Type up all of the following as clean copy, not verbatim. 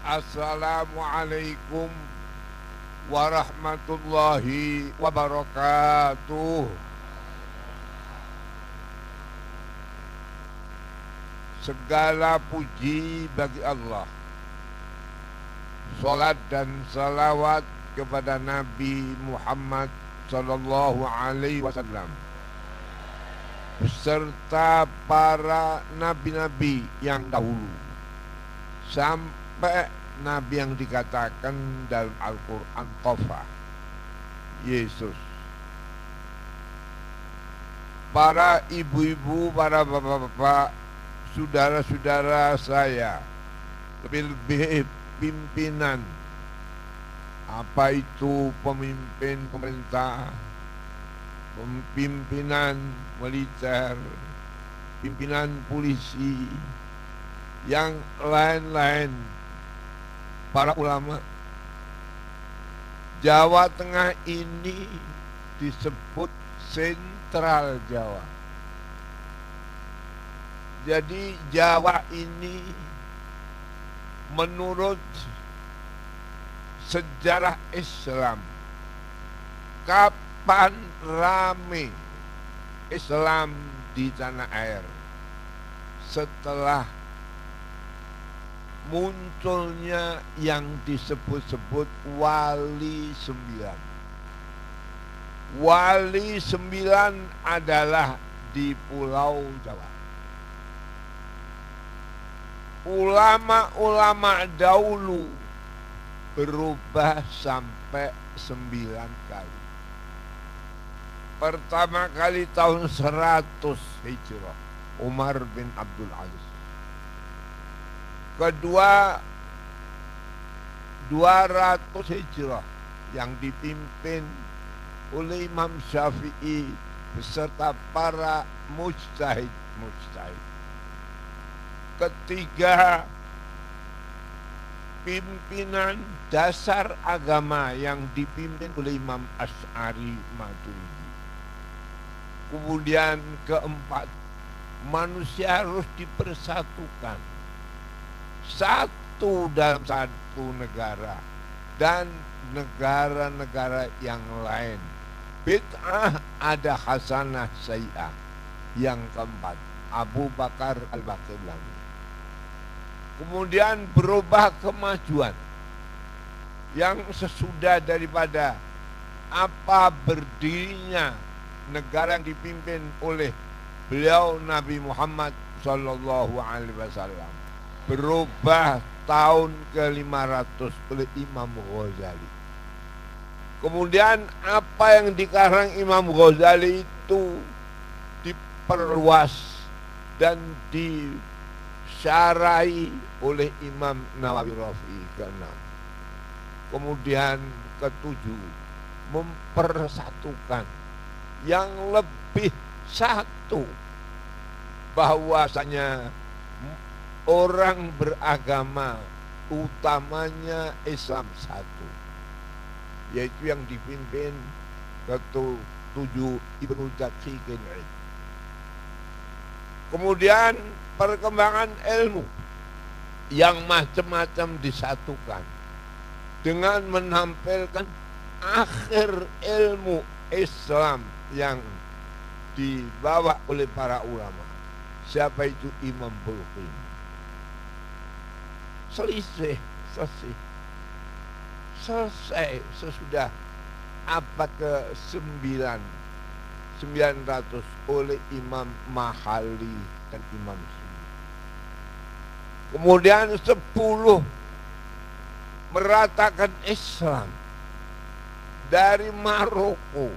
Assalamualaikum warahmatullahi wabarakatuh. Segala puji bagi Allah. Salat dan salawat kepada Nabi Muhammad sallallahu alaihi wasallam beserta para nabi-nabi yang dahulu sampai nabi yang dikatakan dalam Al-Quran Tofa, Yesus. Para ibu-ibu, para bapak-bapak, saudara-saudara saya, lebih-lebih pimpinan, apa itu pemimpin pemerintah, pimpinan militer, pimpinan polisi, yang lain-lain, para ulama. Jawa Tengah ini disebut sentral Jawa. Jadi Jawa ini menurut sejarah Islam, kapan rame Islam di tanah air? Setelah munculnya yang disebut-sebut Wali Sembilan. Wali Sembilan adalah di Pulau Jawa. Ulama-ulama dahulu berubah sampai 9 kali. Pertama kali tahun 100 Hijrah, Umar bin Abdul Aziz. Kedua 200 Hijrah yang dipimpin oleh Imam Syafi'i beserta para mujtahid. Ketiga, pimpinan dasar agama yang dipimpin oleh Imam Asy'ari Maturidi. Kemudian keempat, manusia harus dipersatukan, satu dalam satu negara dan negara-negara yang lain. Bid'ah ada hasanah sayyi'ah. Yang keempat, Abu Bakar Al-Baqillani. Kemudian berubah kemajuan yang sesudah daripada apa berdirinya negara yang dipimpin oleh beliau Nabi Muhammad sallallahu alaihi wasallam. Berubah tahun ke-500 oleh Imam Ghazali. Kemudian apa yang dikarang Imam Ghazali itu diperluas dan disyarai oleh Imam Nawawi Rafi'i ke-6. Kemudian ke-7, mempersatukan yang lebih satu, bahwasanya orang beragama utamanya Islam satu, yaitu yang dipimpin ke-7 Ibnu Daqiqil Id. Kemudian perkembangan ilmu yang macam-macam disatukan dengan menampilkan akhir ilmu Islam yang dibawa oleh para ulama. Siapa itu? Imam Bulqin. Selesai sesudah abad ke-9 900 oleh Imam Mahali dan Imam Suyuti. Kemudian 10 meratakan Islam dari Maroko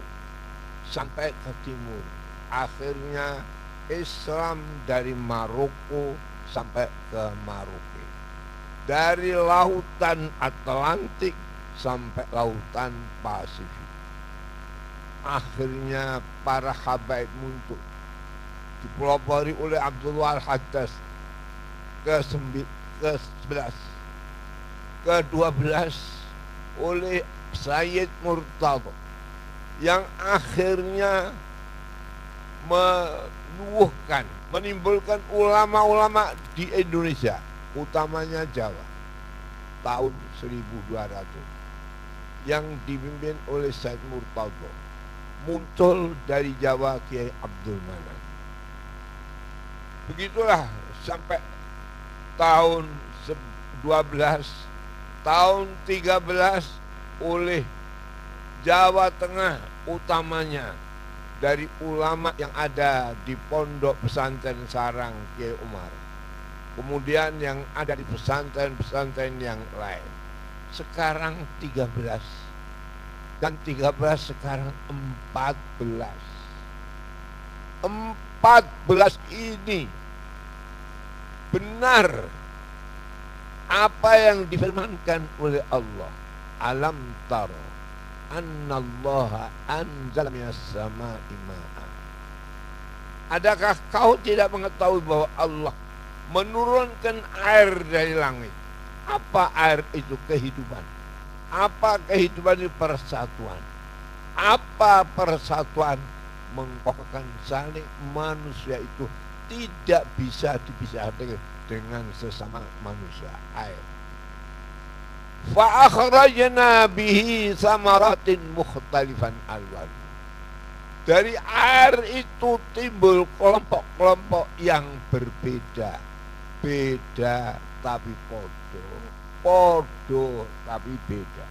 sampai ke timur. Akhirnya Islam dari Maroko sampai ke Maroke, dari lautan Atlantik sampai lautan Pasifik. Akhirnya para habaib muncul, dipelopori oleh Abdullah Al-Haddad ke-11, ke-12 oleh Sayyid Murtadha, yang akhirnya menimbulkan ulama-ulama di Indonesia, utamanya Jawa, tahun 1200, yang dipimpin oleh Said Murtadho. Muncul dari Jawa Kiai Abdul Manan. Begitulah sampai tahun 12, tahun 13 oleh Jawa Tengah, utamanya dari ulama yang ada di pondok pesantren Sarang Kiai Umar, kemudian yang ada di pesantren-pesantren yang lain. Sekarang 13, dan 13 sekarang 14. 14 ini benar apa yang difirmankan oleh Allah. Alam taro annallaha anzala minas sama'i ma'an. Adakah kau tidak mengetahui bahwa Allah menurunkan air dari langit? Apa air itu? Kehidupan. Apa kehidupan itu? Persatuan. Apa persatuan? Mengkokohkan saling manusia itu tidak bisa dipisahkan dengan sesama manusia. Air. Fa akhrajna bihi samaratin mukhtalifan alwan. Dari air itu timbul kelompok-kelompok yang berbeda. Beda tapi podo. Podo tapi beda.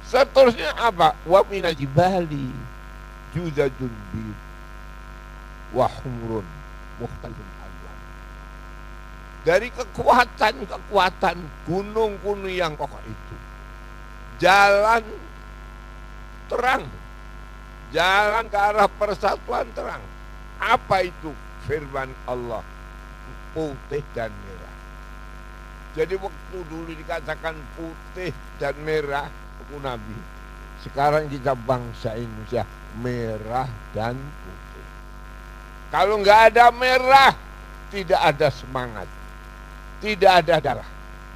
Seterusnya apa? Wa minal jibali juzajun bid wa humrun mukhtalifun alwan. Dari kekuatan gunung-gunung yang kokoh itu, jalan terang, jalan ke arah persatuan terang. Apa itu? Firman Allah, putih dan merah. Jadi waktu dulu dikatakan putih dan merah, aku Nabi. Sekarang kita bangsa Indonesia merah dan putih. Kalau nggak ada merah, tidak ada semangat, tidak ada darah.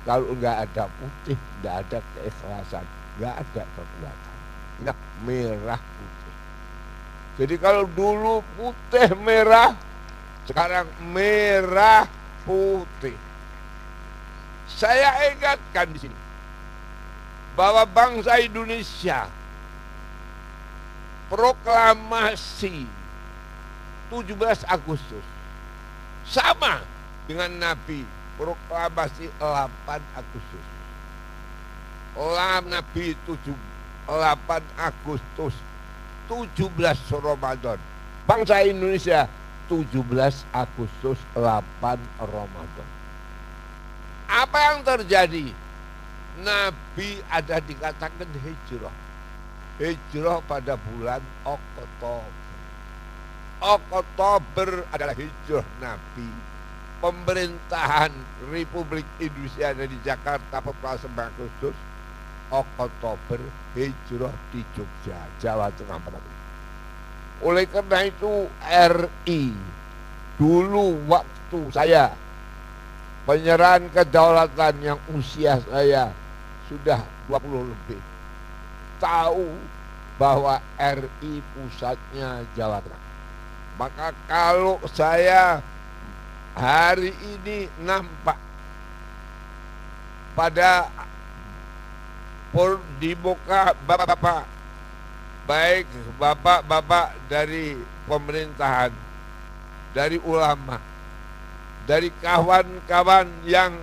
Kalau nggak ada putih, nggak ada keikhlasan, nggak ada kekuatan. Nah, merah putih. Jadi kalau dulu putih merah, sekarang merah putih. Saya ingatkan di sini bahwa bangsa Indonesia proklamasi 17 Agustus sama dengan Nabi proklamasi 8 Agustus. Nabi 8 Agustus 17 Ramadan. Bangsa Indonesia 17 Agustus 8 Ramadan. Apa yang terjadi? Nabi ada dikatakan hijrah. Hijrah pada bulan Oktober. Oktober adalah hijrah Nabi. Pemerintahan Republik Indonesia ada di Jakarta pada 9 Agustus. Oktober hijrah di Jogja, Jawa Tengah pada itu. Oleh karena itu RI dulu waktu saya penyerahan kedaulatan yang usia saya sudah 20 lebih, tahu bahwa RI pusatnya Jawa Tengah. Maka kalau saya hari ini nampak pada di muka bapak-bapak, baik bapak-bapak dari pemerintahan, dari ulama, dari kawan-kawan yang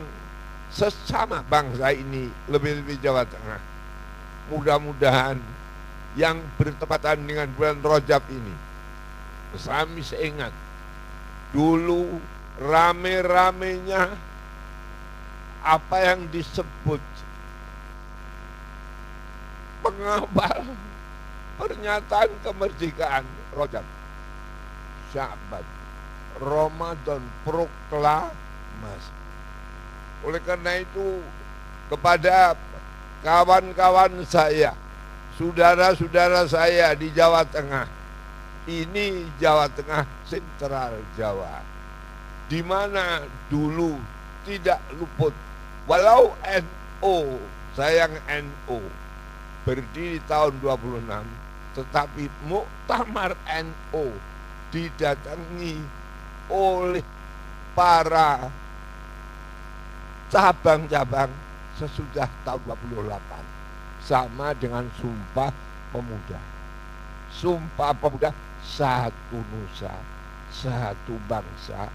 sesama bangsa ini, lebih-lebih Jawa Tengah, mudah-mudahan yang bertepatan dengan bulan Rajab ini, kami seingat dulu rame-ramenya apa yang disebut pengawal pernyataan kemerdekaan Rajab, Sya'ban, Ramadan, proklamasi. Oleh karena itu kepada kawan-kawan saya, saudara-saudara saya di Jawa Tengah, ini Jawa Tengah sentral Jawa, di mana dulu tidak luput, walau NU, sayang NU berdiri tahun 26, tetapi muktamar NU didatangi oleh para cabang-cabang sesudah tahun 28. Sama dengan Sumpah Pemuda. Sumpah Pemuda, satu nusa, satu bangsa,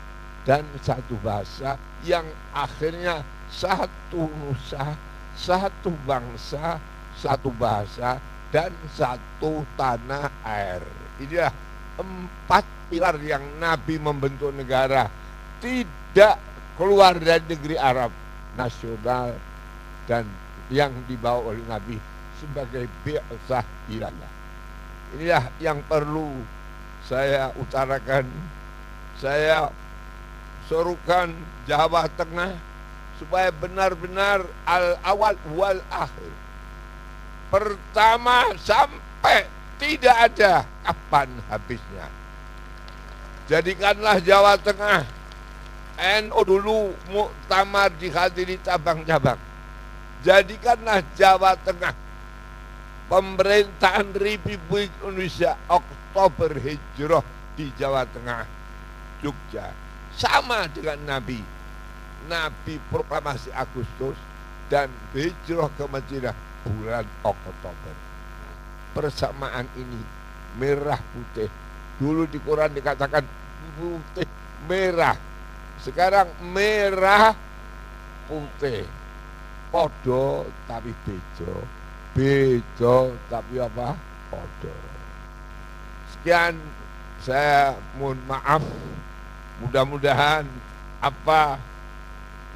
dan satu bahasa, yang akhirnya satu nusa, satu bangsa, satu bahasa, dan satu tanah air. Inilah 4 pilar yang Nabi membentuk negara, tidak keluar dari negeri Arab, nasional, dan yang dibawa oleh Nabi sebagai bi'tsah ilallah. Inilah yang perlu saya utarakan. Saya serukan Jawa Tengah supaya benar-benar al-awal wal akhir, pertama sampai tidak ada kapan habisnya. Jadikanlah Jawa Tengah NU dulu muktamar dihadiri cabang-cabang. Jadikanlah Jawa Tengah pemerintahan Republik Indonesia Oktober Hijrah di Jawa Tengah, Jogja. Sama dengan Nabi. Nabi proklamasi Agustus dan hijrah ke Madinah bulan Oktober. Persamaan ini merah putih. Dulu di Quran dikatakan putih merah. Sekarang merah putih. Podo tapi bejo. Bejo tapi apa? Podo. Sekian, saya mohon maaf. Mudah-mudahan apa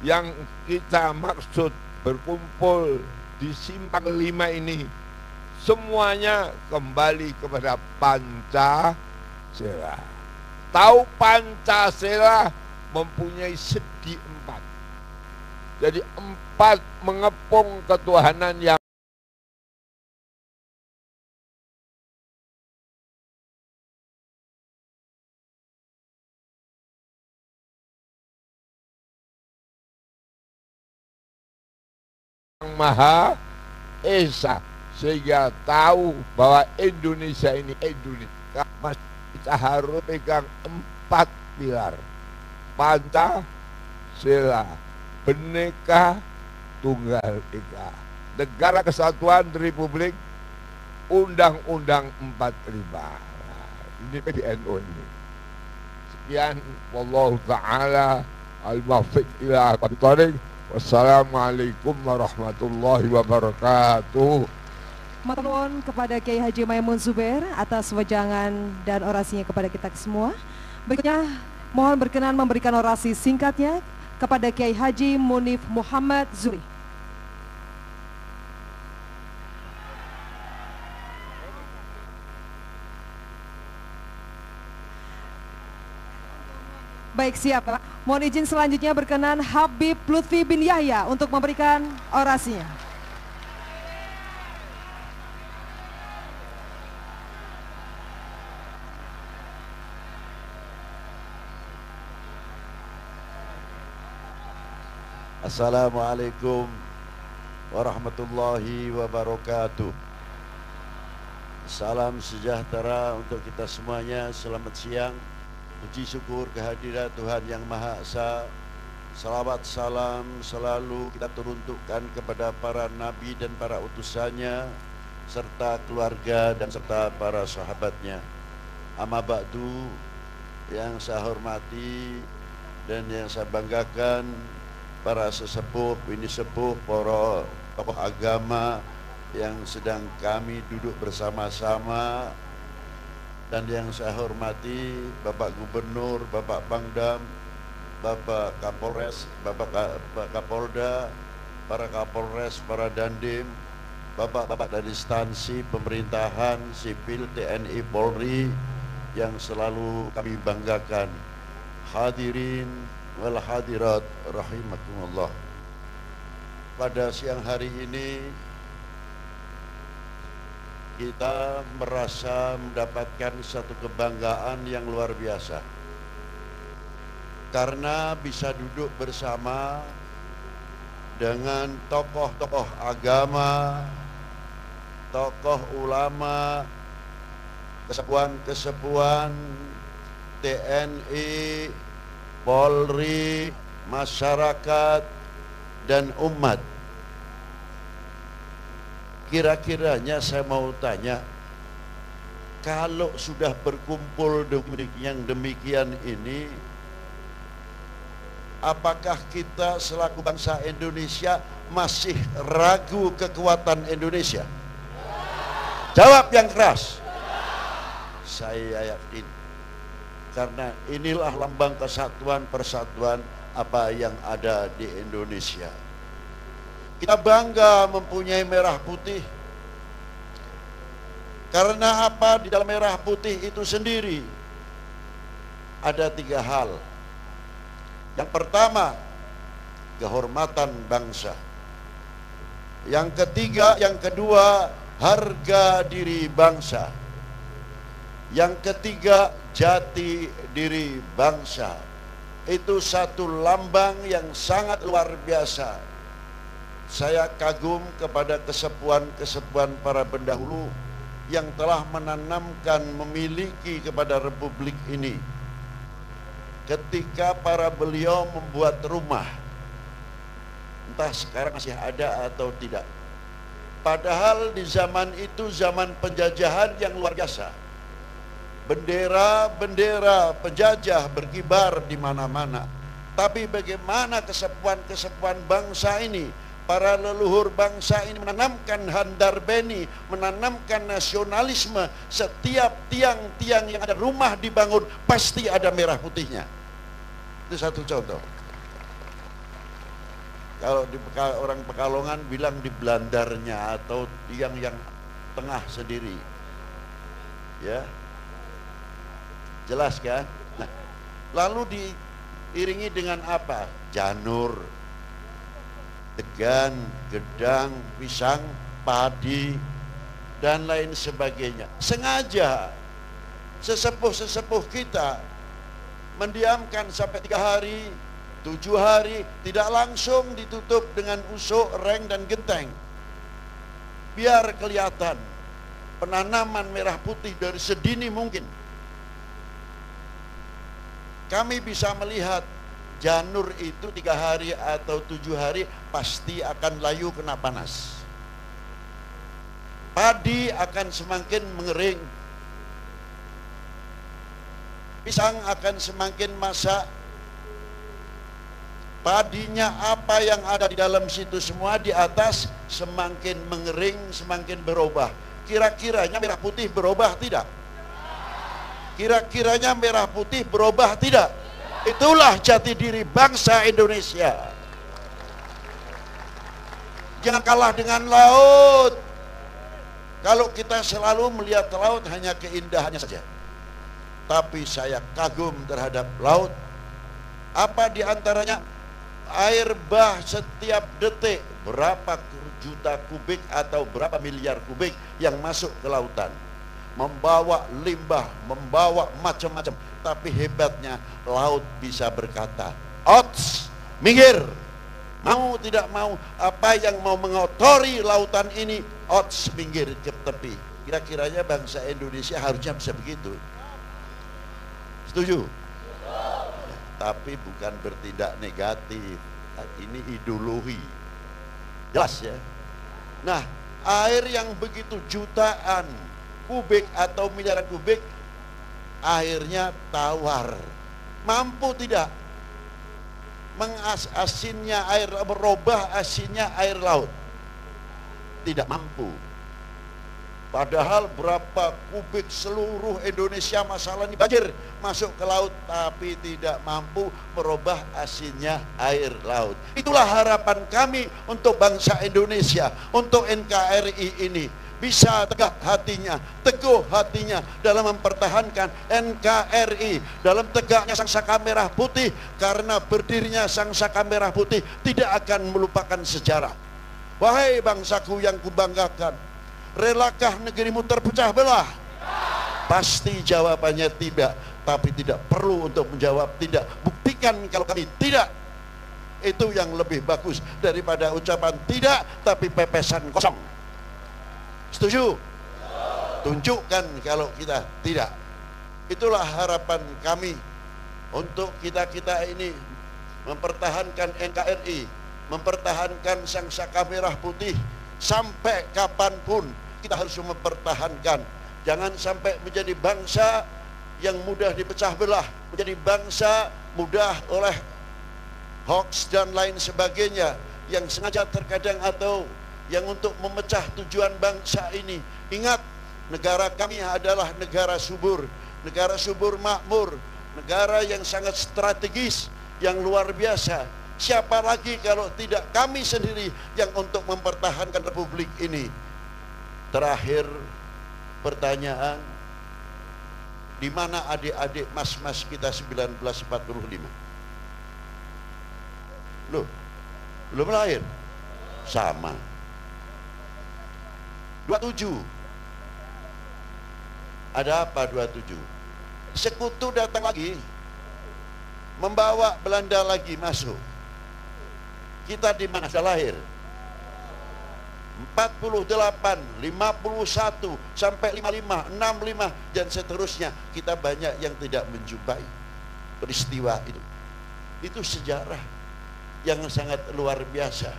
yang kita maksud berkumpul di Simpang 5 ini semuanya kembali kepada Pancasila. Tahu Pancasila mempunyai segi 4. Jadi 4 mengepung ketuhanan yang Maha Esa, sehingga tahu bahwa Indonesia ini Indonesia. Mas, kita harus pegang 4 pilar: Pancasila, Bhinneka Tunggal Ika, Negara Kesatuan Republik, Undang-Undang 45. Ini PBNU ini. Sekian, wallahu ta'ala al-muwaffiq ila aqwamit thoriq. Wassalamualaikum warahmatullahi wabarakatuh. Matur nuwun kepada Kiai Haji Maimun Zubair atas wejangan dan orasinya kepada kita semua. Berikutnya mohon berkenan memberikan orasi singkatnya kepada Kiai Haji Munif Muhammad Zuri. Baik, siap Pak. Mohon izin selanjutnya berkenan Habib Lutfi bin Yahya untuk memberikan orasinya. Assalamualaikum warahmatullahi wabarakatuh. Salam sejahtera untuk kita semuanya. Selamat siang. Puji syukur kehadirat Tuhan Yang Maha Esa. Salawat salam selalu kita teruntukkan kepada para nabi dan para utusannya, serta keluarga dan serta para sahabatnya. Amma ba'du, yang saya hormati dan yang saya banggakan, para sesepuh, bini sepuh, para tokoh agama yang sedang kami duduk bersama-sama, dan yang saya hormati Bapak Gubernur, Bapak Pangdam, Bapak Kapolres, Bapak Kapolda, para Kapolres, para Dandim, Bapak-bapak dari instansi pemerintahan, sipil, TNI, Polri yang selalu kami banggakan. Hadirin wal hadirat rahimakumullah. Pada siang hari ini kita merasa mendapatkan satu kebanggaan yang luar biasa karena bisa duduk bersama dengan tokoh-tokoh agama, tokoh ulama, kesepuan-kesepuan TNI, Polri, masyarakat, dan umat. Kira-kiranya saya mau tanya, kalau sudah berkumpul yang demikian ini, apakah kita selaku bangsa Indonesia masih ragu kekuatan Indonesia? Jawab yang keras. Saya yakin, karena inilah lambang kesatuan persatuan apa yang ada di Indonesia. Kita bangga mempunyai merah putih. Karena apa? Di dalam merah putih itu sendiri ada 3 hal. Yang pertama, kehormatan bangsa. Yang ketiga, yang kedua, harga diri bangsa. Yang ketiga, jati diri bangsa. Itu satu lambang yang sangat luar biasa. Saya kagum kepada kesepuan-kesepuan para pendahulu yang telah menanamkan, memiliki kepada republik ini. Ketika para beliau membuat rumah, entah sekarang masih ada atau tidak. Padahal di zaman itu zaman penjajahan yang luar biasa. Bendera-bendera penjajah berkibar di mana-mana. Tapi bagaimana kesepuan-kesepuan bangsa ini, para leluhur bangsa ini menanamkan handar beni, menanamkan nasionalisme. Setiap tiang-tiang yang ada rumah dibangun pasti ada merah putihnya. Itu satu contoh. Kalau di orang Pekalongan bilang di belandarnya atau tiang yang tengah sendiri. Ya. Jelas kan? Nah, lalu diiringi dengan apa? Janur, degan, gedang, pisang, padi, dan lain sebagainya. Sengaja sesepuh-sesepuh kita mendiamkan sampai 3 hari, 7 hari, tidak langsung ditutup dengan usuk, reng, dan genteng. Biar kelihatan penanaman merah putih dari sedini mungkin. Kami bisa melihat janur itu 3 hari atau 7 hari pasti akan layu kena panas. Padi akan semakin mengering. Pisang akan semakin masak. Padinya apa yang ada di dalam situ semua di atas semakin mengering, semakin berubah. Kira-kiranya merah putih berubah tidak? Kira-kiranya merah putih berubah tidak? Itulah jati diri bangsa Indonesia. Jangan kalah dengan laut. Kalau kita selalu melihat laut hanya keindahannya saja. Tapi saya kagum terhadap laut. Apa di antaranya? Air bah setiap detik berapa juta kubik atau berapa miliar kubik yang masuk ke lautan. Membawa limbah, membawa macam-macam. Tapi hebatnya laut bisa berkata, "Ots, minggir." Mau tidak mau, apa yang mau mengotori lautan ini, ots, minggir ke tepi. Kira-kiranya bangsa Indonesia harusnya bisa begitu. Setuju? Tapi bukan bertindak negatif. Ini ideologi. Jelas ya? Nah, air yang begitu jutaan kubik atau miliaran kubik, airnya tawar. Mampu tidak mengasinnya air, merubah asinnya air laut? Tidak mampu. Padahal berapa kubik seluruh Indonesia masalah ini banjir masuk ke laut, tapi tidak mampu merubah asinnya air laut. Itulah harapan kami untuk bangsa Indonesia, untuk NKRI ini. Bisa tegak hatinya, teguh hatinya dalam mempertahankan NKRI, dalam tegaknya Sang Saka Merah Putih, karena berdirinya Sang Saka Merah Putih tidak akan melupakan sejarah. Wahai bangsaku yang kubanggakan, relakah negerimu terpecah belah? Pasti jawabannya tidak, tapi tidak perlu untuk menjawab tidak. Buktikan kalau kami tidak. Itu yang lebih bagus daripada ucapan tidak tapi pepesan kosong. Setuju? Tunjukkan kalau kita tidak. Itulah harapan kami untuk kita-kita ini mempertahankan NKRI, mempertahankan sang saka merah putih sampai kapanpun. Kita harus mempertahankan. Jangan sampai menjadi bangsa yang mudah dipecah belah, menjadi bangsa mudah oleh hoax dan lain sebagainya, yang sengaja terkadang atau yang untuk memecah tujuan bangsa ini. Ingat, negara kami adalah negara subur makmur, negara yang sangat strategis, yang luar biasa. Siapa lagi kalau tidak kami sendiri yang untuk mempertahankan republik ini? Terakhir pertanyaan, di mana adik-adik mas-mas kita 1945? Loh, belum lahir? Sama. 27. Ada apa 27? Sekutu datang lagi, membawa Belanda lagi masuk. Kita di mana sudah lahir? 48, 51, sampai 55, 65, dan seterusnya. Kita banyak yang tidak menjumpai peristiwa itu. Itu sejarah yang sangat luar biasa.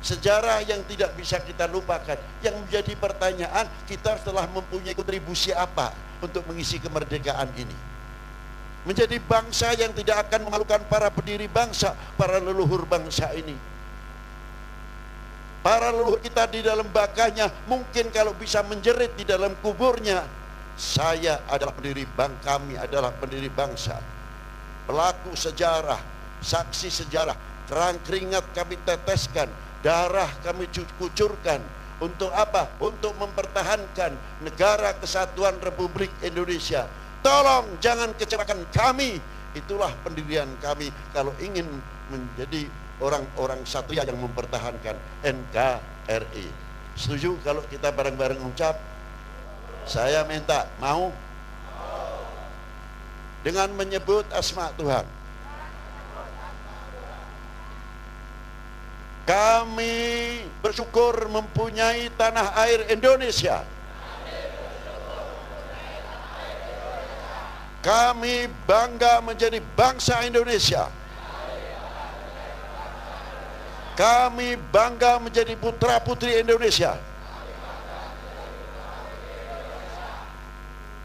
Sejarah yang tidak bisa kita lupakan. Yang menjadi pertanyaan, kita telah mempunyai kontribusi apa untuk mengisi kemerdekaan ini? Menjadi bangsa yang tidak akan memalukan para pendiri bangsa, para leluhur bangsa ini. Para leluhur kita di dalam bakanya, mungkin kalau bisa menjerit di dalam kuburnya, saya adalah pendiri kami adalah pendiri bangsa, pelaku sejarah, saksi sejarah, terang keringat kami teteskan, darah kami kucurkan. Untuk apa? Untuk mempertahankan negara kesatuan Republik Indonesia. Tolong jangan kecewakan kami. Itulah pendirian kami kalau ingin menjadi orang-orang satria yang mempertahankan NKRI. Setuju kalau kita bareng-bareng ucap? Saya minta, mau? Dengan menyebut asma Tuhan. Kami bersyukur mempunyai tanah air Indonesia. Kami bangga menjadi bangsa Indonesia. Kami bangga menjadi putra-putri Indonesia.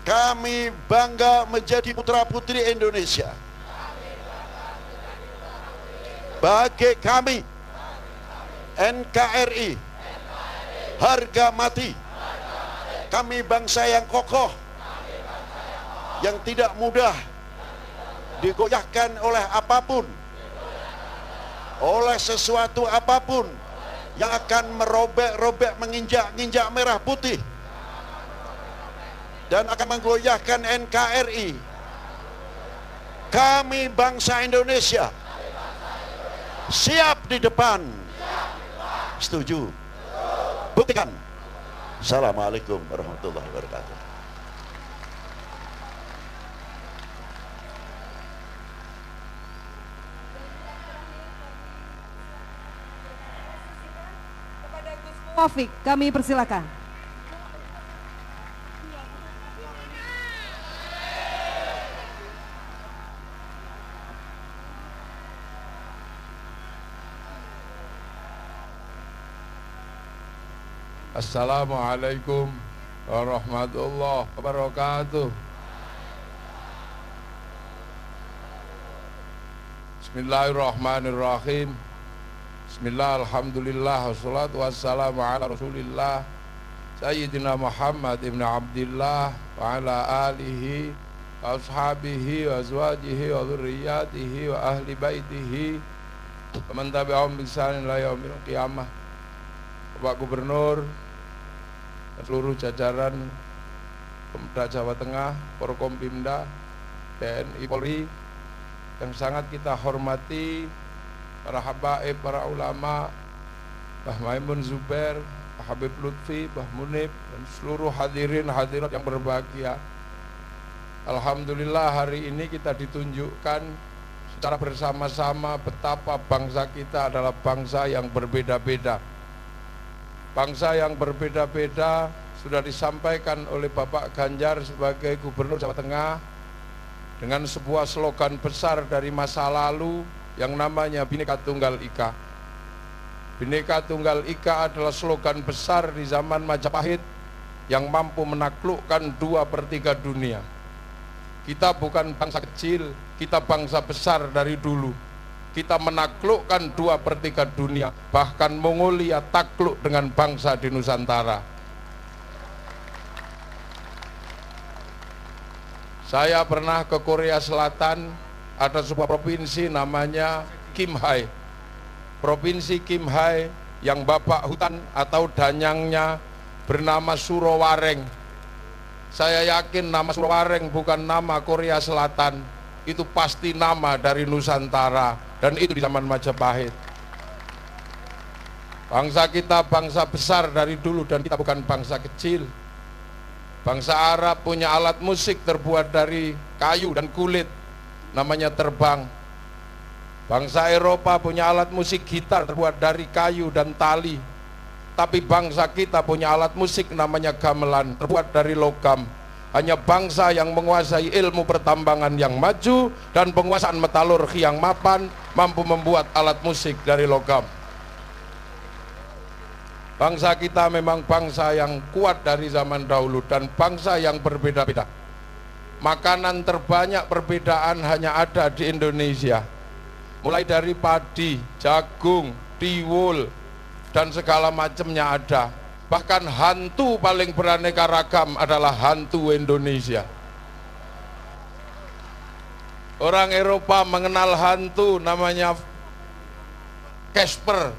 Kami bangga menjadi putra-putri Indonesia. Bagi kami, NKRI, harga mati. Kami bangsa yang kokoh, yang tidak mudah digoyahkan oleh apapun, oleh sesuatu apapun yang akan merobek-robek, menginjak-injak merah putih dan akan menggoyahkan NKRI. Kami bangsa Indonesia siap di depan. Setuju? Buktikan. Assalamualaikum warahmatullahi wabarakatuh. Taufik, kami persilakan. Assalamualaikum warahmatullahi wabarakatuh. Bismillahirrahmanirrahim. Bismillah, alhamdulillah, wassalatu wassalamu ala rasulillah Sayyidina Muhammad ibn Abdillah wa ala alihi wa ashabihi wa azwajihi wa dhurriyyatihi wa ahli baitihi wa man tabi'ahum bi ihsanin ila yaumil qiyamah. Bapak Gubernur dan seluruh jajaran Pemda Jawa Tengah, Forkompimda, TNI Polri yang sangat kita hormati, para habaib, para ulama, Mbah Maimun Zubair, Pak Habib Lutfi, Mbah Munib, dan seluruh hadirin hadirat yang berbahagia. Alhamdulillah hari ini kita ditunjukkan secara bersama-sama betapa bangsa kita adalah bangsa yang berbeda-beda. Bangsa yang berbeda-beda sudah disampaikan oleh Bapak Ganjar sebagai Gubernur Jawa Tengah dengan sebuah slogan besar dari masa lalu, yang namanya Bhinneka Tunggal Ika. Bhinneka Tunggal Ika adalah slogan besar di zaman Majapahit yang mampu menaklukkan 2/3 dunia. Kita bukan bangsa kecil, kita bangsa besar dari dulu. Kita menaklukkan 2/3 dunia, bahkan Mongolia takluk dengan bangsa di Nusantara. Saya pernah ke Korea Selatan, ada sebuah provinsi namanya Kimhae. Provinsi Kimhae yang bapak hutan atau danyangnya bernama Surowareng. Saya yakin nama Surowareng bukan nama Korea Selatan, itu pasti nama dari Nusantara, dan itu di zaman Majapahit. Bangsa kita bangsa besar dari dulu, dan kita bukan bangsa kecil. Bangsa Arab punya alat musik terbuat dari kayu dan kulit, namanya terbang. Bangsa Eropa punya alat musik gitar terbuat dari kayu dan tali. Tapi bangsa kita punya alat musik namanya gamelan, terbuat dari logam. Hanya bangsa yang menguasai ilmu pertambangan yang maju dan penguasaan metalurgi yang mapan mampu membuat alat musik dari logam. Bangsa kita memang bangsa yang kuat dari zaman dahulu dan bangsa yang berbeda-beda. Makanan terbanyak perbedaan hanya ada di Indonesia. Mulai dari padi, jagung, tiwul, dan segala macamnya ada. Bahkan hantu paling beraneka ragam adalah hantu Indonesia. Orang Eropa mengenal hantu namanya Casper.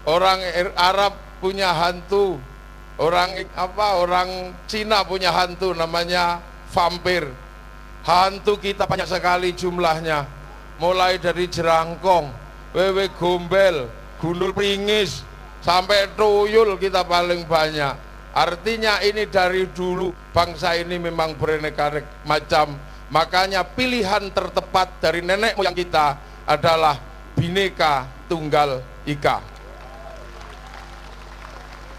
Orang Arab punya hantu. Orang Cina punya hantu namanya vampir. Hantu kita banyak sekali jumlahnya. Mulai dari jerangkong, wewe gombel, gundul pringis, sampai tuyul kita paling banyak. Artinya ini dari dulu bangsa ini memang beraneka macam. Makanya pilihan tertepat dari nenek moyang kita adalah Bhinneka Tunggal Ika.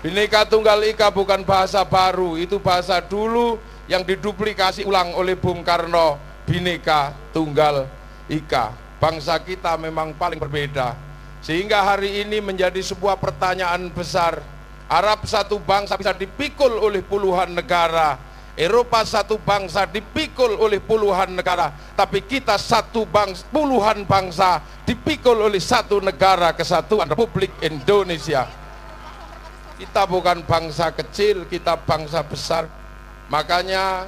Bhinneka Tunggal Ika bukan bahasa baru, itu bahasa dulu yang diduplikasi ulang oleh Bung Karno. Bhinneka Tunggal Ika. Bangsa kita memang paling berbeda. Sehingga hari ini menjadi sebuah pertanyaan besar. Arab satu bangsa bisa dipikul oleh puluhan negara. Eropa satu bangsa dipikul oleh puluhan negara. Tapi kita puluhan bangsa dipikul oleh satu negara, Kesatuan Republik Indonesia. Kita bukan bangsa kecil, kita bangsa besar. Makanya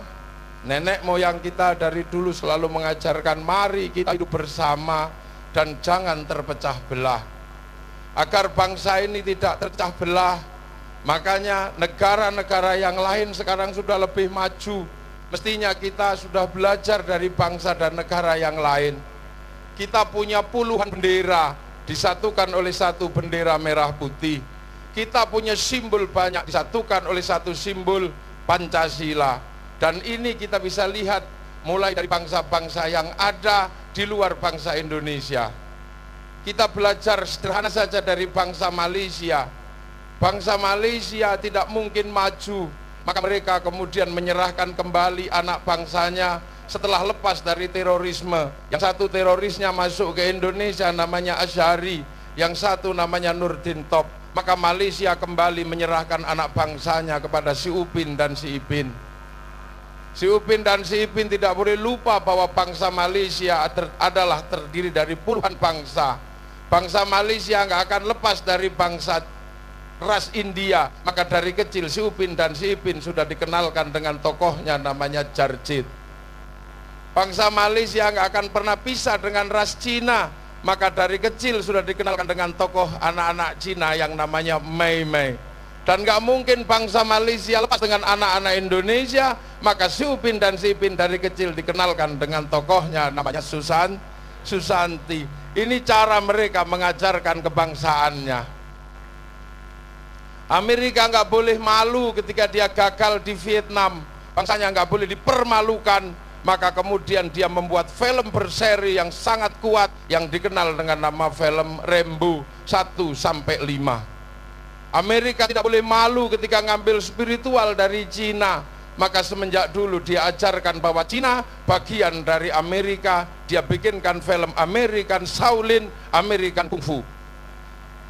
nenek moyang kita dari dulu selalu mengajarkan mari kita hidup bersama dan jangan terpecah belah. Agar bangsa ini tidak terpecah belah, makanya negara-negara yang lain sekarang sudah lebih maju. Mestinya kita sudah belajar dari bangsa dan negara yang lain. Kita punya puluhan bendera, disatukan oleh satu bendera merah putih. Kita punya simbol banyak, disatukan oleh satu simbol Pancasila. Dan ini kita bisa lihat mulai dari bangsa-bangsa yang ada di luar bangsa Indonesia. Kita belajar sederhana saja dari bangsa Malaysia. Bangsa Malaysia tidak mungkin maju, maka mereka kemudian menyerahkan kembali anak bangsanya setelah lepas dari terorisme. Yang satu terorisnya masuk ke Indonesia namanya Asyari, yang satu namanya Nurdin Top. Maka Malaysia kembali menyerahkan anak bangsanya kepada si Upin dan si Ipin. Si Upin dan si Ipin tidak boleh lupa bahwa bangsa Malaysia adalah terdiri dari puluhan bangsa. Bangsa Malaysia nggak akan lepas dari bangsa ras India. Maka dari kecil si Upin dan si Ipin sudah dikenalkan dengan tokohnya namanya Jarjit. Bangsa Malaysia nggak akan pernah pisah dengan ras Cina. Maka dari kecil sudah dikenalkan dengan tokoh anak-anak Cina yang namanya Mei Mei. Dan nggak mungkin bangsa Malaysia lepas dengan anak-anak Indonesia. Maka si Upin dan si Ipin dari kecil dikenalkan dengan tokohnya namanya Susanti. Ini cara mereka mengajarkan kebangsaannya. Amerika nggak boleh malu ketika dia gagal di Vietnam. Bangsanya nggak boleh dipermalukan. Maka kemudian dia membuat film berseri yang sangat kuat yang dikenal dengan nama film Rambo 1-5. Amerika tidak boleh malu ketika ngambil spiritual dari Cina. Maka semenjak dulu dia ajarkan bahwa Cina bagian dari Amerika. Dia bikinkan film American Shaolin, American Kung Fu.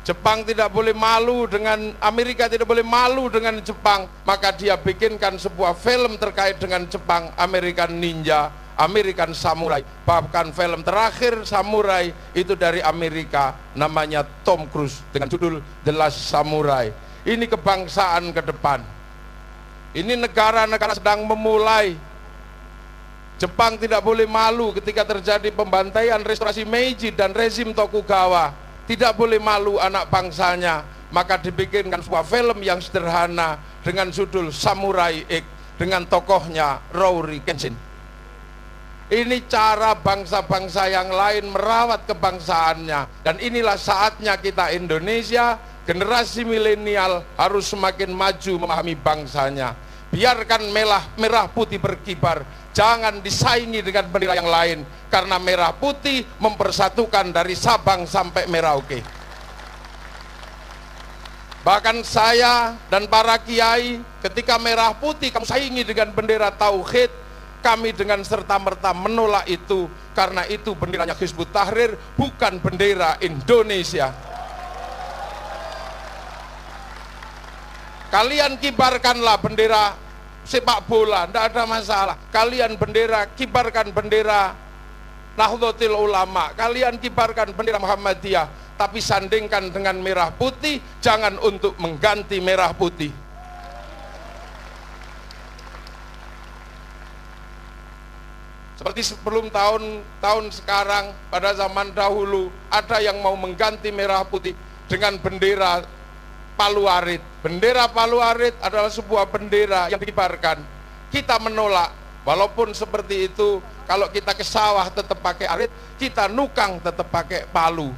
Jepang tidak boleh malu dengan Amerika, tidak boleh malu dengan Jepang. Maka dia bikinkan sebuah film terkait dengan Jepang, American Ninja, American Samurai. Bahkan film terakhir Samurai itu dari Amerika, namanya Tom Cruise dengan judul The Last Samurai. Ini kebangsaan ke depan. Ini negara-negara sedang memulai. Jepang tidak boleh malu ketika terjadi pembantaian restorasi Meiji dan rezim Tokugawa. Tidak boleh malu anak bangsanya. Maka dibikinkan sebuah film yang sederhana dengan judul Samurai X dengan tokohnya Rory Kenshin. Ini cara bangsa-bangsa yang lain merawat kebangsaannya. Dan inilah saatnya kita Indonesia, generasi milenial harus semakin maju memahami bangsanya. Biarkan merah putih berkibar, jangan disaingi dengan bendera yang lain, karena merah putih mempersatukan dari Sabang sampai Merauke. Bahkan saya dan para kiai, ketika merah putih kamu saingi dengan bendera tauhid, kami dengan serta-merta menolak itu, karena itu benderanya Hizbut Tahrir, bukan bendera Indonesia. Kalian kibarkanlah bendera sepak bola, tidak ada masalah. Kalian kibarkan bendera Nahdlatul Ulama, kalian kibarkan bendera Muhammadiyah, tapi sandingkan dengan merah putih, jangan untuk mengganti merah putih. Seperti sebelum tahun sekarang, pada zaman dahulu ada yang mau mengganti merah putih dengan bendera Palu Arit. Bendera Palu Arit adalah sebuah bendera yang dikibarkan. Kita menolak, walaupun seperti itu, kalau kita ke sawah tetap pakai arit, kita nukang tetap pakai palu.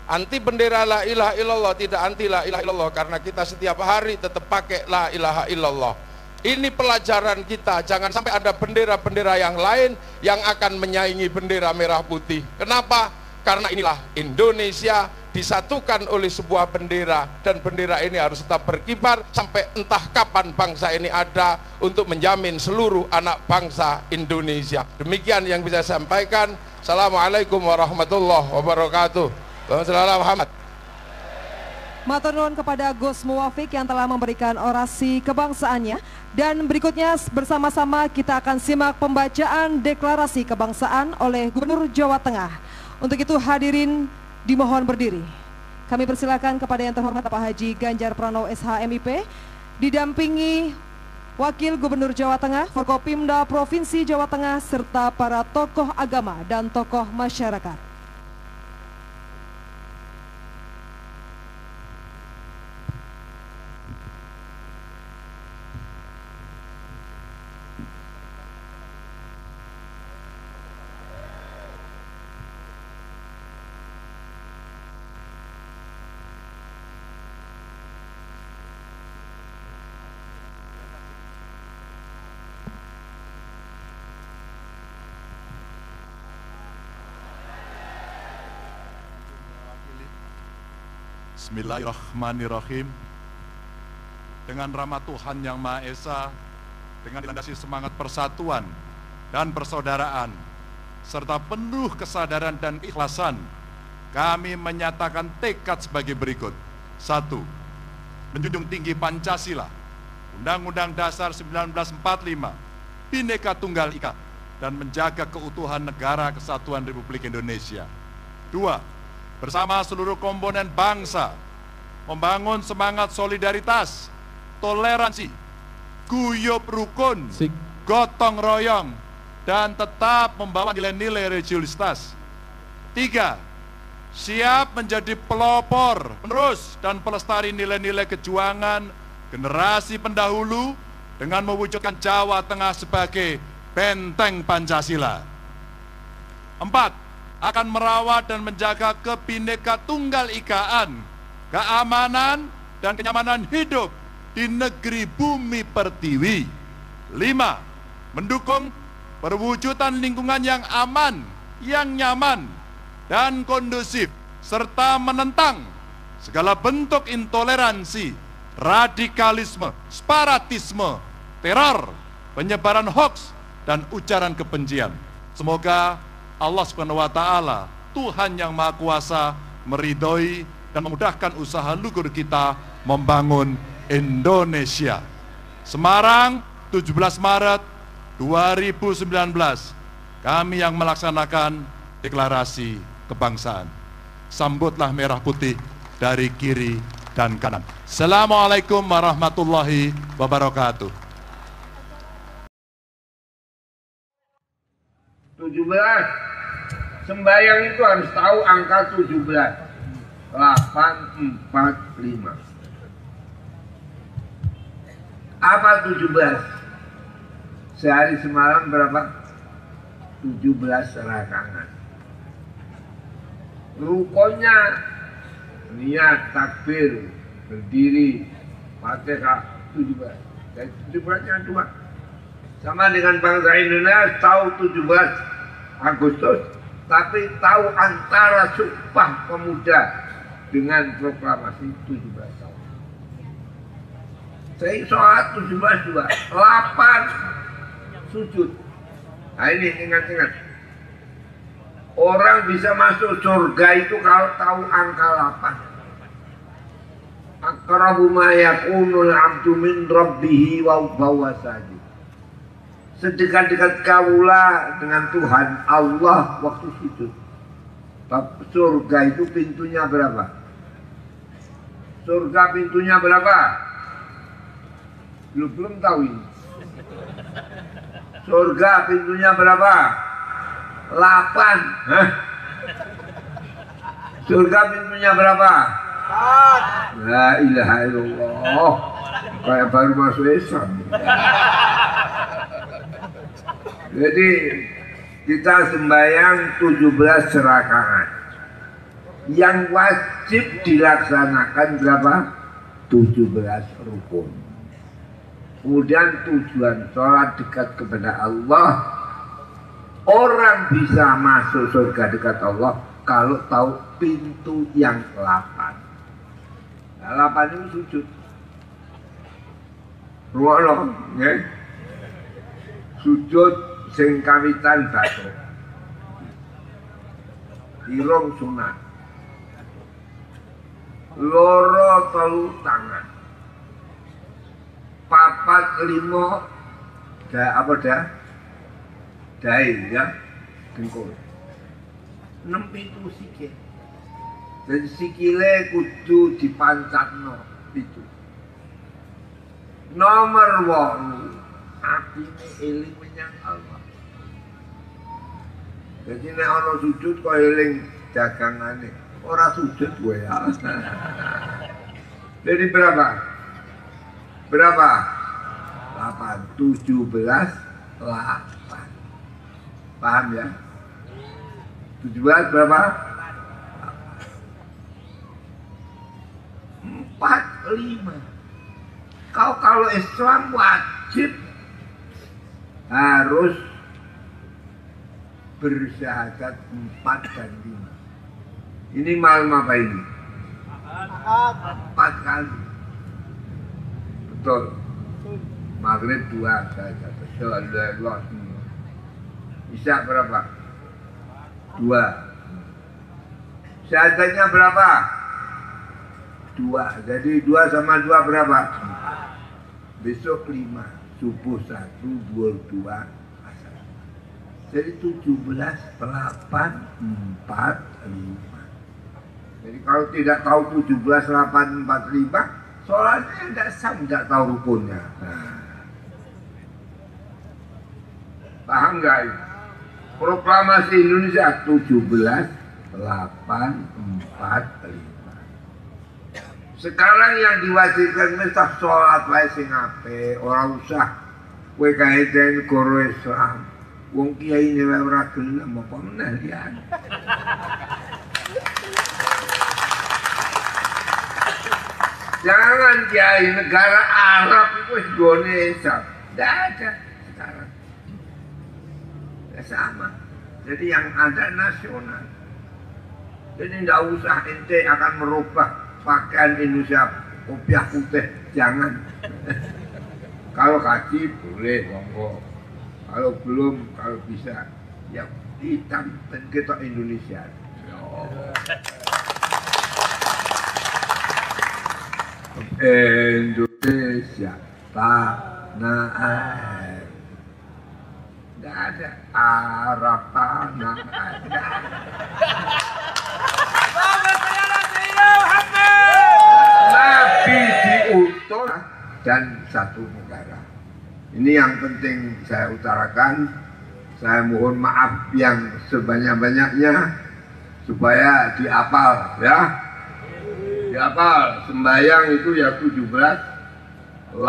Anti bendera la ilaha illallah, tidak anti la ilaha illallah, karena kita setiap hari tetap pakai la ilaha illallah. Ini pelajaran kita, jangan sampai ada bendera-bendera yang lain yang akan menyaingi bendera merah putih. Kenapa? Karena inilah Indonesia disatukan oleh sebuah bendera, dan bendera ini harus tetap berkibar sampai entah kapan bangsa ini ada untuk menjamin seluruh anak bangsa Indonesia. Demikian yang bisa saya sampaikan. Assalamualaikum warahmatullahi wabarakatuh. Wassalamualaikum Muhammad. Matur nuwun kepada Gus Muwafiq yang telah memberikan orasi kebangsaannya. Dan berikutnya bersama-sama kita akan simak pembacaan deklarasi kebangsaan oleh Gubernur Jawa Tengah. Untuk itu hadirin dimohon berdiri. Kami persilakan kepada yang terhormat Pak Haji Ganjar Pranowo SH.MIP didampingi Wakil Gubernur Jawa Tengah, Forkopimda Provinsi Jawa Tengah, serta para tokoh agama dan tokoh masyarakat. Bismillahirrahmanirrahim. Dengan rahmat Tuhan Yang Maha Esa, dengan dilandasi semangat persatuan dan persaudaraan, serta penuh kesadaran dan ikhlasan, kami menyatakan tekad sebagai berikut. 1. Menjunjung tinggi Pancasila, Undang-Undang Dasar 1945, Bhinneka Tunggal Ika, dan menjaga keutuhan negara kesatuan Republik Indonesia. 2. Bersama seluruh komponen bangsa, membangun semangat solidaritas, toleransi, guyub rukun, gotong royong, dan tetap membawa nilai-nilai religiusitas. 3. Siap menjadi pelopor, penerus, dan pelestari nilai-nilai kejuangan generasi pendahulu dengan mewujudkan Jawa Tengah sebagai benteng Pancasila. 4. Akan merawat dan menjaga kebhinneka tunggal ikaan, keamanan dan kenyamanan hidup di negeri bumi pertiwi. 5. Mendukung perwujudan lingkungan yang aman, yang nyaman, dan kondusif, serta menentang segala bentuk intoleransi, radikalisme, separatisme, teror, penyebaran hoaks, dan ujaran kebencian. Semoga Allah Subhanahu wa Ta'ala, Tuhan yang Maha Kuasa, meridhoi dan memudahkan usaha lugur kita membangun Indonesia. Semarang, 17 Maret 2019, kami yang melaksanakan deklarasi kebangsaan. Sambutlah merah putih dari kiri dan kanan. Assalamualaikum warahmatullahi wabarakatuh. 17. Sembahyang itu harus tahu angka 17. 845. Apa 17? Sehari semalam berapa? 17 rakaat. Rukonya niat, takbir, berdiri, Fatihah 17. Dan 17-nya 2. Sama dengan bangsa Indonesia tahu 17 Agustus, tapi tahu antara Sumpah Pemuda dengan proklamasi 17 tahun. Saya sholat 17 2, 8 sujud. Nah ini ingat-ingat. Orang bisa masuk surga itu kalau tahu angka 8. Aqrabu ma yakunul abdu min rabbihi wa huwa sajid. Sedekat-dekat kaulah dengan Tuhan Allah waktu sujud. Surga itu pintunya berapa? Surga pintunya berapa? Belum tahu ini. Surga pintunya berapa? 8. Hah? Surga pintunya berapa? 4. La ilaha illallah. Kayak baru masuk Islam. Jadi kita sembahyang 17 rakaat. Yang wajib dilaksanakan berapa? 17 rukun. Kemudian tujuan sholat dekat kepada Allah. Orang bisa masuk surga dekat Allah kalau tahu pintu yang 8. Nah, 8 itu sujud. Ruang ya. Sujud sing kawitan batuk. Irung sunat. Loro telu tangan. Papat limo dai ya dengkul. 6 pitu sikil. Jadi sikile kudu dipancatno pitu. Nomor 8 atine eling menyang Allah. Jadi nek ana sujud kok eling dagangane, ora sujud kowe ya. Jadi berapa? Berapa? 8, 17, 8. Paham ya? 17 berapa? 4, 5. Kalau Islam wajib harus bersyahadat 4 dan 5. Ini malam apa ini? 4 kali. Betul. Maghrib 2 saja. Shallallahu semua. Isya berapa? 2. Syahadatnya berapa? 2. Jadi 2 sama 2 berapa? Besok 5. Subuh 1, zuhur 2, asar. Jadi 17, 8, 4, 5. Jadi kalau tidak tahu 17, 8, 4, 5, sholatnya tidak sah, tidak tahu rukunnya. Nah. Paham nggak ini? Proklamasi Indonesia 17, 8, 4, 5. Sekarang yang diwajibkan mesti sholat wae sing apik, ora usah kowe kaiten negara Islam. Wong kiai ne wae ora gelem apa meneh ya. Jangan kiai negara Arab itu wis gone Islam. Tidak ada sekarang. Ya sama. Jadi yang ada nasional. Jadi tidak usah ente akan merubah pakaian Indonesia kopiah putih, jangan. Kalau kaji boleh, monggo. Kalau belum, kalau bisa, ya hitam dan kita Indonesia. Indonesia tanah air. Nggak ada Arab tanah air. Nabi diutus dan satu negara. Ini yang penting saya utarakan. Saya mohon maaf yang sebanyak-banyaknya supaya dihafal ya. Dihafal. Sembahyang itu ya 17, 8,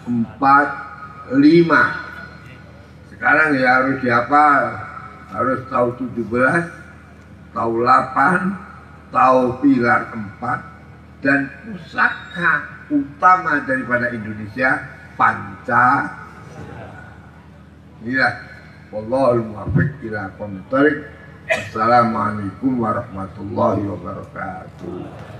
4, 5. Sekarang ya harus dihafal. Harus tahu 17, tahu 8, tahu pilar 4, dan pusaka utama daripada Indonesia Pancasila. Iya, wallahul muwaffiq ila aqwamit thoriq. Assalamualaikum warahmatullahi wabarakatuh.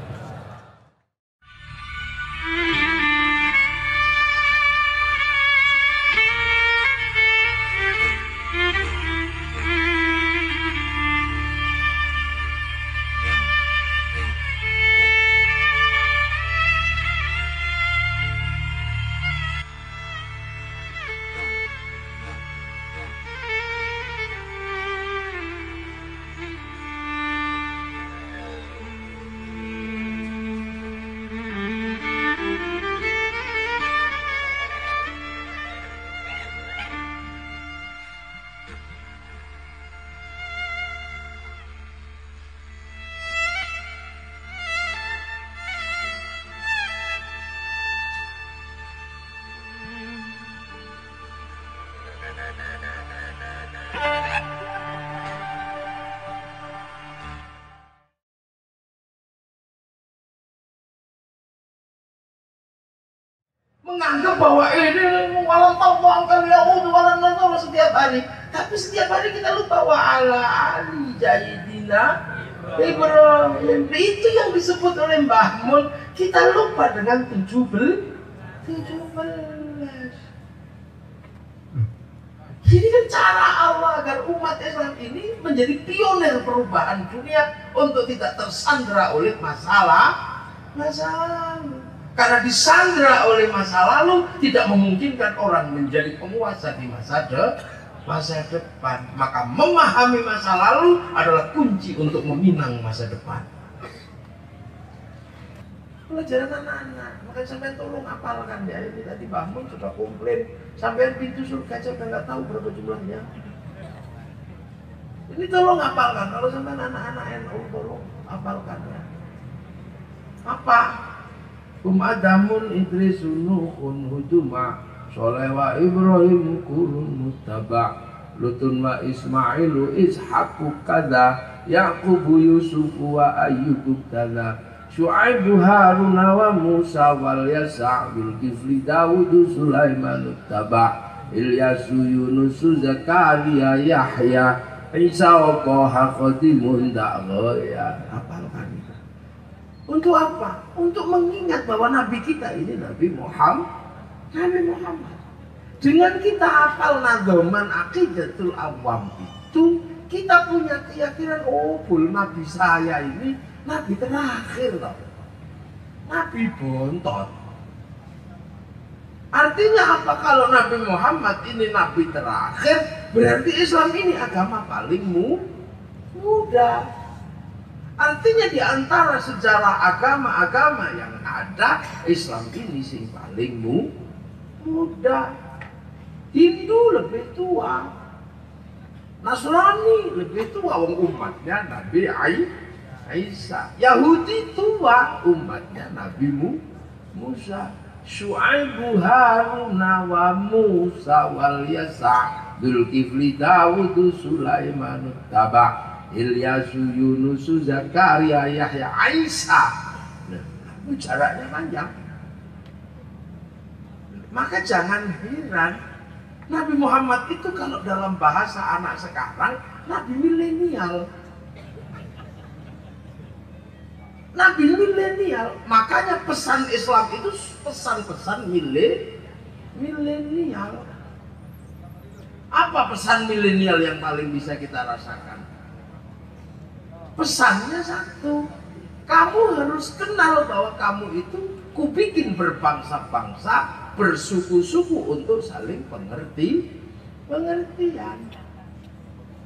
Menganggap bahwa ini walam tawang kali yaudu walam nazar setiap hari, tapi setiap hari kita lupa wa ala ali jayidina Ibrahim. Itu yang disebut oleh Mbah Mun. Kita lupa dengan 17. Ini kan cara Allah agar umat Islam ini menjadi pionir perubahan dunia untuk tidak tersandra oleh masalah. Karena disandra oleh masa lalu tidak memungkinkan orang menjadi penguasa di masa depan. Maka memahami masa lalu adalah kunci untuk meminang masa depan. Pelajaran anak-anak, maka sampai tolong hafalkan ya. Ini tadi bangun sudah komplain, sampai pintu surga aja udah nggak tahu berapa jumlahnya. Ini tolong hafalkan. Kalau sampai anak-anak NU tolong hafalkan ya. Apa? Adamun Idrisun Nuhun Huduma Soleh wa Ibrahim Kurun Mustaba Lutun wa Ismailu Ishaku Kada Yaqubu Yusufu wa Ayyubu Kada Syu'aibu Haruna wa Musa wal Yasa' bil Kifli Dawudu Sulaiman Uttaba Ilyasu Yunusu Zakaria Yahya Isa wa Qoha Khodimun Da'goya. Hafalkan. Untuk apa? Untuk mengingat bahwa Nabi kita ini Nabi Muhammad. Dengan kita hafal nadzoman aqidatul awam itu, kita punya keyakinan, oh Nabi saya ini Nabi terakhir loh. Nabi bontot. Artinya apa? Kalau Nabi Muhammad ini Nabi terakhir, berarti Islam ini agama paling mudah. Artinya di antara sejarah agama-agama yang ada, Islam ini sing paling muda. Hindu lebih tua, Nasrani lebih tua, wong umatnya Nabi Isa. Yahudi tua, umatnya Nabi Musa. Syu'aibu Haruna wa Musa wal Yasa' Dzulkifli Dawudu Sulaiman Uttaba Ilyasu Yunusu Zakaria Yahya Isa. Nah, jaraknya panjang. Maka jangan heran Nabi Muhammad itu kalau dalam bahasa anak sekarang Nabi milenial. Nabi milenial. Makanya pesan Islam itu pesan-pesan milenial. Apa pesan milenial yang paling bisa kita rasakan? Pesannya satu, kamu harus kenal bahwa kamu itu kubikin berbangsa-bangsa, bersuku-suku untuk saling pengertian.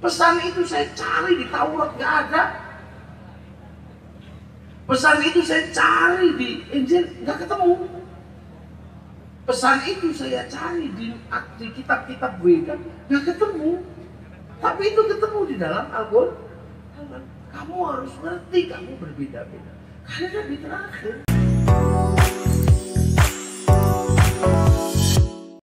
Pesan itu saya cari di Taurat, nggak ada. Pesan itu saya cari di Injil, nggak ketemu. Pesan itu saya cari di kitab-kitab Weda, nggak ketemu. Tapi itu ketemu di dalam Al-Quran. Kamu harus ngerti, kamu berbeda-beda. Karena Nabi terakhir.